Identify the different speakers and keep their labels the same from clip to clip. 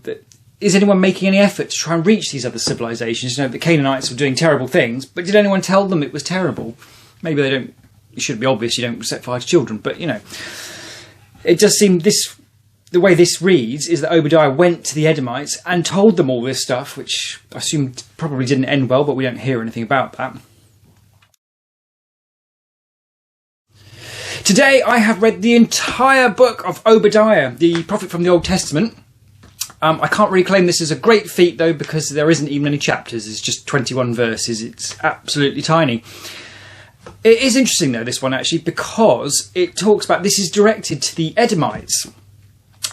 Speaker 1: that is anyone making any effort to try and reach these other civilizations? You know, the Canaanites were doing terrible things, but did anyone tell them it was terrible? Maybe they don't. It should be obvious you don't set fire to children, but you know, it does seem the way this reads is that Obadiah went to the Edomites and told them all this stuff, which I assume probably didn't end well, but we don't hear anything about that. Today I have read the entire book of Obadiah, the prophet from the Old Testament. I can't really claim this as a great feat though, because there isn't even any chapters. It's just 21 verses. It's absolutely tiny. It is interesting though, this one actually, because it talks about this is directed to the Edomites.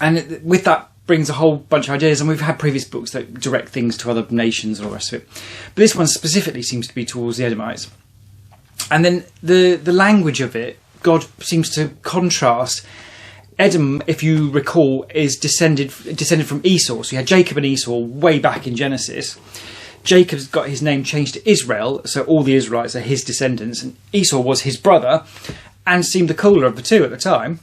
Speaker 1: And with that brings a whole bunch of ideas, and we've had previous books that direct things to other nations and all the rest of it. But this one specifically seems to be towards the Edomites. And then the language of it, God seems to contrast. Edom, if you recall, is descended from Esau. So you had Jacob and Esau way back in Genesis. Jacob's got his name changed to Israel, so all the Israelites are his descendants, and Esau was his brother and seemed the cooler of the two at the time.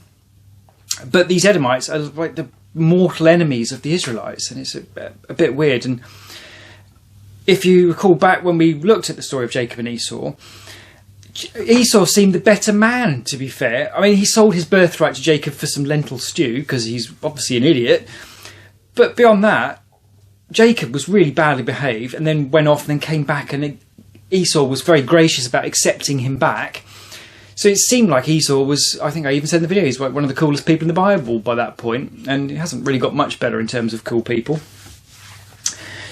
Speaker 1: But these Edomites are like the mortal enemies of the Israelites, and it's a bit weird. And if you recall back when we looked at the story of Jacob and Esau, Esau seemed the better man, to be fair. I mean, he sold his birthright to Jacob for some lentil stew, because he's obviously an idiot. But beyond that, Jacob was really badly behaved and then went off and then came back, and Esau was very gracious about accepting him back. So it seemed like Esau was, I think I even said in the video, he's like one of the coolest people in the Bible by that point, and he hasn't really got much better in terms of cool people.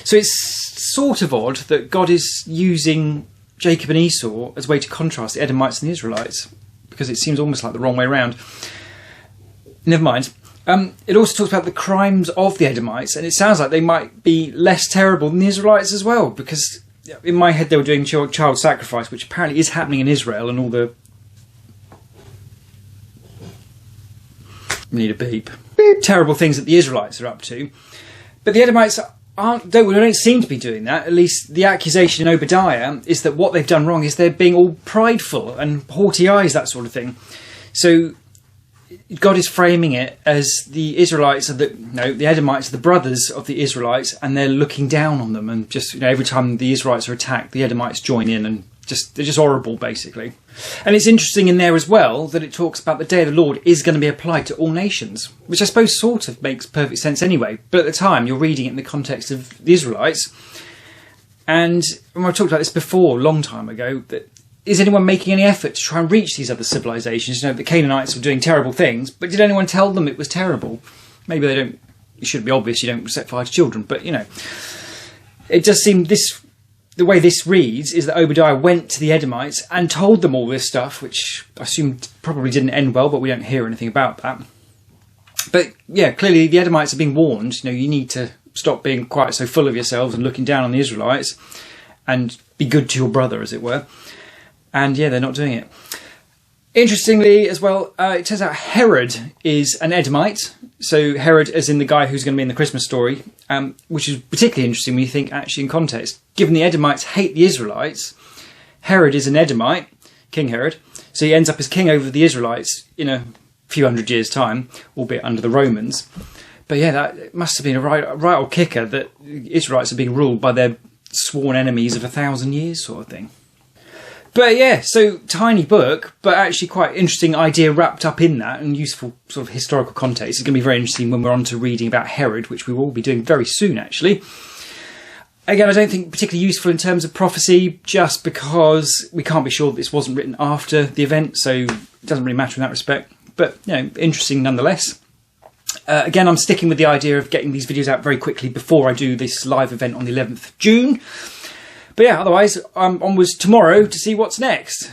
Speaker 1: So it's sort of odd that God is using Jacob and Esau as a way to contrast the Edomites and the Israelites, because it seems almost like the wrong way around. Never mind. It also talks about the crimes of the Edomites, and it sounds like they might be less terrible than the Israelites as well, because in my head they were doing child sacrifice, which apparently is happening in Israel, and all the... Need a beep. Terrible things that the Israelites are up to. But the Edomites don't seem to be doing that. At least the accusation in Obadiah is that what they've done wrong is they're being all prideful and haughty eyes, that sort of thing. So God is framing it as the Israelites are the Edomites are the brothers of the Israelites, and they're looking down on them, and just every time the Israelites are attacked, the Edomites join in, and they're just horrible basically. And it's interesting in there as well that it talks about the day of the Lord is going to be applied to all nations, which I suppose sort of makes perfect sense anyway. But at the time you're reading it in the context of the Israelites, and when I talked about this before a long time ago, that is anyone making any effort to try and reach these other civilizations? You know, the Canaanites were doing terrible things, but did anyone tell them it was terrible? Maybe they don't. It should be obvious you don't set fire to children, but you know, it does seem the way this reads is that Obadiah went to the Edomites and told them all this stuff, which I assume probably didn't end well, but we don't hear anything about that. But yeah, clearly the Edomites are being warned. You know, you need to stop being quite so full of yourselves and looking down on the Israelites, and be good to your brother, as it were. And yeah, they're not doing it. Interestingly as well, it turns out Herod is an Edomite. So Herod as in the guy who's going to be in the Christmas story, which is particularly interesting when you think actually in context. Given the Edomites hate the Israelites, Herod is an Edomite, King Herod. So he ends up as king over the Israelites in a few hundred years' time, albeit under the Romans. But yeah, that must have been a right old kicker that the Israelites are being ruled by their sworn enemies of 1,000 years sort of thing. But yeah, so tiny book, but actually quite interesting idea wrapped up in that, and useful sort of historical context. It's going to be very interesting when we're on to reading about Herod, which we will be doing very soon actually. Again, I don't think particularly useful in terms of prophecy, just because we can't be sure that this wasn't written after the event, so it doesn't really matter in that respect. But, you know, interesting nonetheless. Again, I'm sticking with the idea of getting these videos out very quickly before I do this live event on the 11th of June. But yeah, otherwise, I'm onwards tomorrow to see what's next.